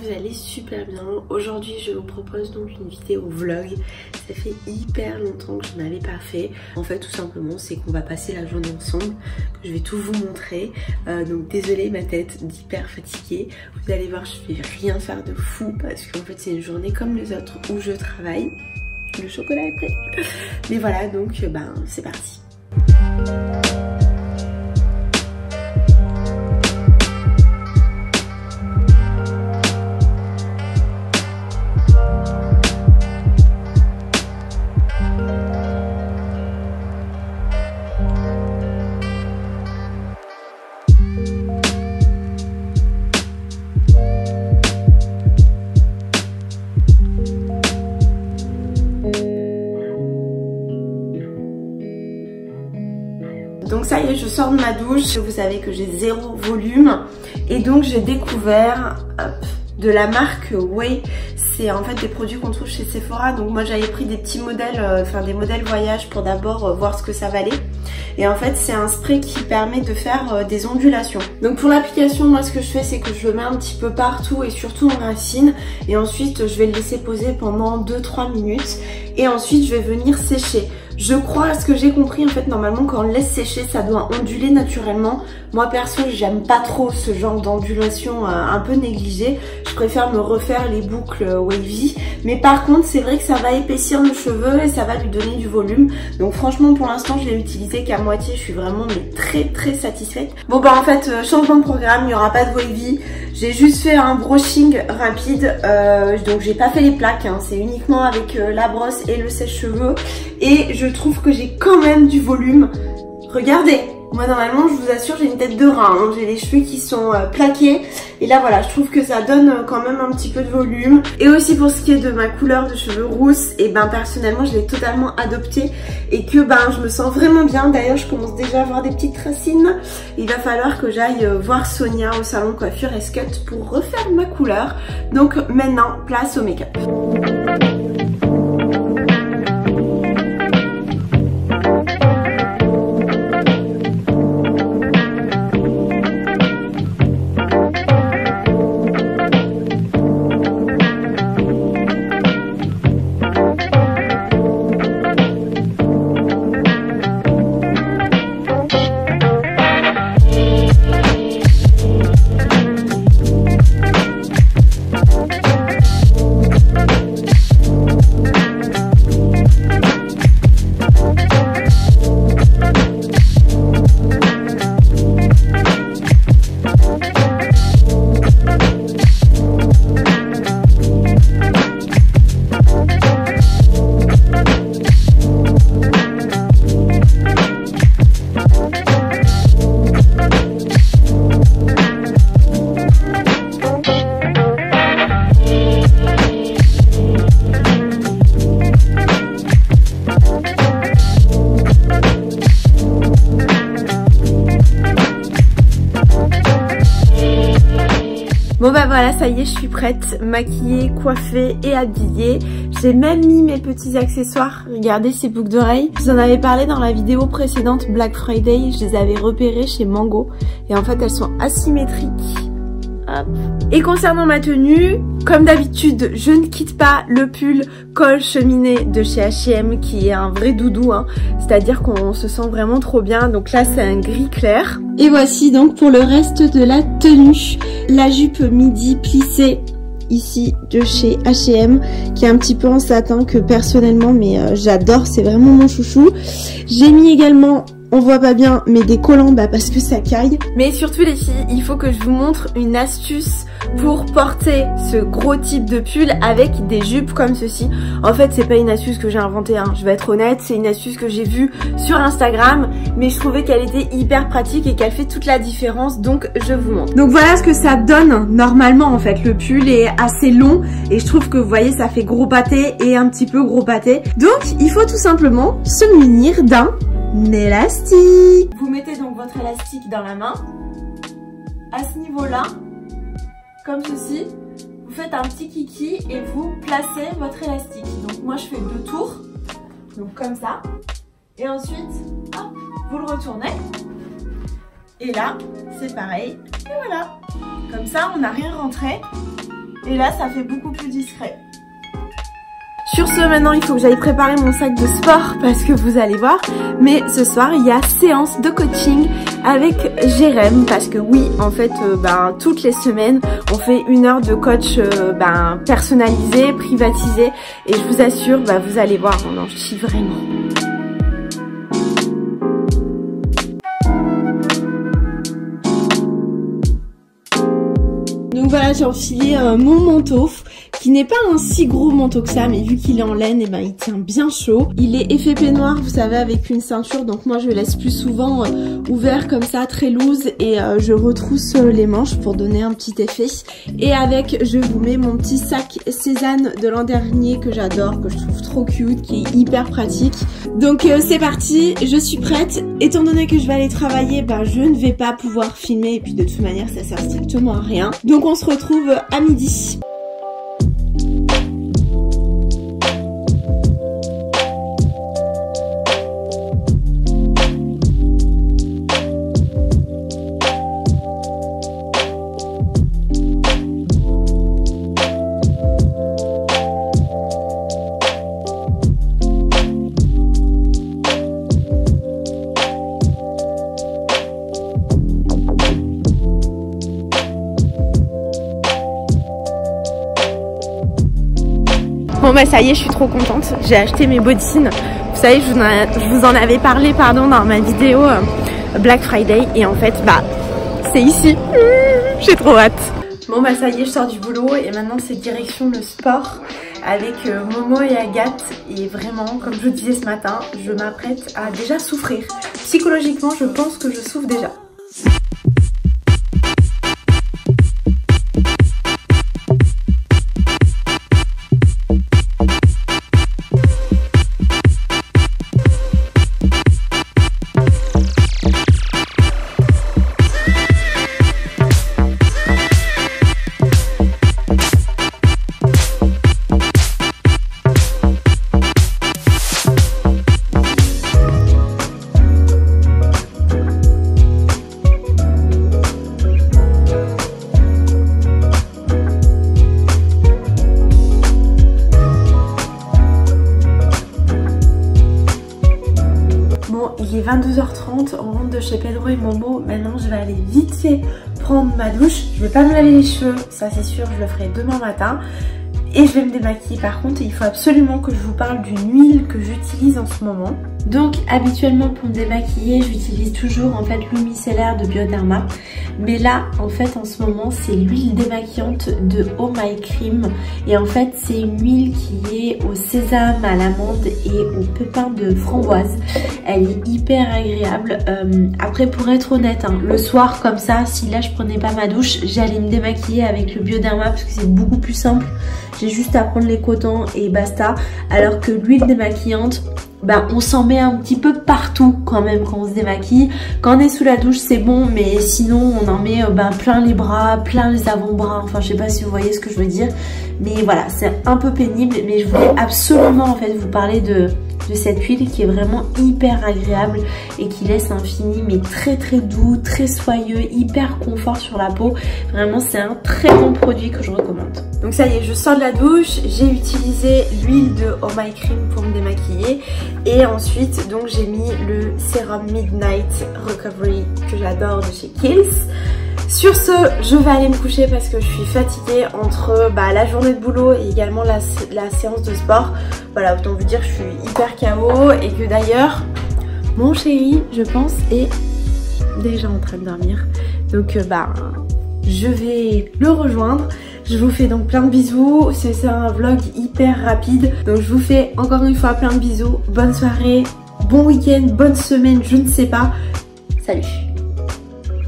vous allez super bien. Aujourd'hui je vous propose donc une vidéo vlog. Ça fait hyper longtemps que je n'avais pas fait. En fait tout simplement c'est qu'on va passer la journée ensemble, que je vais tout vous montrer. Donc désolée ma tête d'hyper fatiguée. Vous allez voir je vais rien faire de fou parce qu'en fait c'est une journée comme les autres où je travaille. Le chocolat est prêt. Mais voilà donc c'est parti. Donc ça y est, je sors de ma douche. Vous savez que j'ai zéro volume. Et donc j'ai découvert de la marque Way. C'est en fait des produits qu'on trouve chez Sephora. Donc moi j'avais pris des petits modèles, des modèles voyage pour d'abord voir ce que ça valait. Et en fait c'est un spray qui permet de faire des ondulations. Donc pour l'application, moi ce que je fais c'est que je le mets un petit peu partout et surtout en racine. Et ensuite je vais le laisser poser pendant 2-3 minutes. Et ensuite je vais venir sécher. Je crois, à ce que j'ai compris, en fait, normalement, quand on le laisse sécher, ça doit onduler naturellement. Moi, perso, j'aime pas trop ce genre d'ondulation un peu négligée. Je préfère me refaire les boucles wavy. Mais par contre, c'est vrai que ça va épaissir le cheveu et ça va lui donner du volume. Donc franchement, pour l'instant, je l'ai utilisé qu'à moitié. Je suis vraiment très satisfaite. Bon, en fait, changement de programme, il n'y aura pas de wavy. J'ai juste fait un brushing rapide. Donc, j'ai pas fait les plaques. Hein. C'est uniquement avec la brosse et le sèche-cheveux. Et je trouve que j'ai quand même du volume. Regardez, moi normalement je vous assure j'ai une tête de rat, hein. J'ai les cheveux qui sont plaqués. Et là voilà, je trouve que ça donne quand même un petit peu de volume. Et aussi pour ce qui est de ma couleur de cheveux rousses, et personnellement je l'ai totalement adopté. Et que je me sens vraiment bien. D'ailleurs je commence déjà à avoir des petites racines. Il va falloir que j'aille voir Sonia au salon de coiffure Escut pour refaire ma couleur. Donc maintenant place au make-up. Bon voilà, ça y est, je suis prête, maquillée, coiffée et habillée. J'ai même mis mes petits accessoires. Regardez ces boucles d'oreilles. Je vous en avais parlé dans la vidéo précédente Black Friday. Je les avais repérées chez Mango. Et en fait, elles sont asymétriques. Hop. Et concernant ma tenue, comme d'habitude, je ne quitte pas le pull col cheminée de chez H&M qui est un vrai doudou, hein. C'est-à-dire qu'on se sent vraiment trop bien. Donc là, c'est un gris clair. Et voici donc pour le reste de la tenue. La jupe midi plissée ici de chez H&M qui est un petit peu en satin que personnellement j'adore, c'est vraiment mon chouchou. J'ai mis également, on voit pas bien, mais des collants parce que ça caille. Mais surtout les filles, il faut que je vous montre une astuce pour porter ce gros type de pull avec des jupes comme ceci. En fait c'est pas une astuce que j'ai inventée, hein. Je vais être honnête, c'est une astuce que j'ai vue sur Instagram, mais je trouvais qu'elle était hyper pratique et qu'elle fait toute la différence, donc je vous montre. Donc voilà ce que ça donne normalement en fait. Le pull est assez long et je trouve que vous voyez ça fait gros pâté et un petit peu gros pâté. Donc il faut tout simplement se munir d'un élastique. Vous mettez donc votre élastique dans la main, à ce niveau-là, comme ceci. Vous faites un petit kiki et vous placez votre élastique. Donc moi je fais 2 tours, donc comme ça. Et ensuite, hop, vous le retournez. Et là, c'est pareil. Et voilà. Comme ça, on n'a rien rentré. Et là, ça fait beaucoup plus discret. Sur ce, maintenant, il faut que j'aille préparer mon sac de sport parce que vous allez voir. Mais ce soir, il y a séance de coaching avec Jérém parce que oui, en fait, toutes les semaines, on fait 1 heure de coach personnalisé, privatisé. Et je vous assure, vous allez voir, on en chie vraiment. Donc voilà, j'ai enfilé mon manteau qui n'est pas un si gros manteau que ça, mais vu qu'il est en laine, et il tient bien chaud. Il est effet peignoir, vous savez, avec une ceinture, donc moi je le laisse plus souvent ouvert comme ça, très loose, et je retrousse les manches pour donner un petit effet. Et avec, je vous mets mon petit sac Cézanne de l'an dernier que j'adore, que je trouve trop cute, qui est hyper pratique. Donc c'est parti, je suis prête. Étant donné que je vais aller travailler, je ne vais pas pouvoir filmer, et puis de toute manière ça sert strictement à rien. Donc on se retrouve à midi. Bon ça y est, je suis trop contente, j'ai acheté mes bottines. Vous savez, je vous en avais parlé dans ma vidéo Black Friday et en fait c'est ici. J'ai trop hâte. Bon ça y est, je sors du boulot et maintenant c'est direction le sport avec Momo et Agathe. Et vraiment, comme je disais ce matin, je m'apprête à déjà souffrir. Psychologiquement, je pense que je souffre déjà. Il est 22h30, on rentre de chez Pedro et Momo. Maintenant je vais aller vite fait prendre ma douche. Je vais pas me laver les cheveux, ça c'est sûr, je le ferai demain matin. Et je vais me démaquiller. Par contre, il faut absolument que je vous parle d'une huile que j'utilise en ce moment. Donc habituellement pour me démaquiller, j'utilise toujours en fait l'eau micellaire de Bioderma. Mais là, en fait, en ce moment, c'est l'huile démaquillante de Oh My Cream. Et en fait, c'est une huile qui est au sésame, à l'amande et au pépin de framboise. Elle est hyper agréable. Après, pour être honnête, le soir comme ça, si là je prenais pas ma douche, j'allais me démaquiller avec le Bioderma parce que c'est beaucoup plus simple. J'ai juste à prendre les cotons et basta. Alors que l'huile démaquillante, on s'en met un petit peu partout quand même quand on se démaquille. Quand on est sous la douche c'est bon, mais sinon on en met plein les bras, plein les avant-bras. Enfin je sais pas si vous voyez ce que je veux dire. Mais voilà, c'est un peu pénible. Mais je voulais absolument en fait vous parler de cette huile qui est vraiment hyper agréable et qui laisse un fini mais très très doux, très soyeux, hyper confort sur la peau. Vraiment c'est un très bon produit que je recommande. Donc ça y est, je sors de la douche, j'ai utilisé l'huile de Oh My Cream pour me démaquiller et ensuite donc j'ai mis le sérum Midnight Recovery que j'adore de chez Kiehl's. Sur ce, je vais aller me coucher parce que je suis fatiguée entre la journée de boulot et également la séance de sport. Voilà, autant vous dire que je suis hyper KO et que d'ailleurs, mon chéri, je pense, est déjà en train de dormir. Donc je vais le rejoindre. Je vous fais donc plein de bisous. C'est un vlog hyper rapide. Donc je vous fais encore une fois plein de bisous. Bonne soirée, bon week-end, bonne semaine, je ne sais pas. Salut!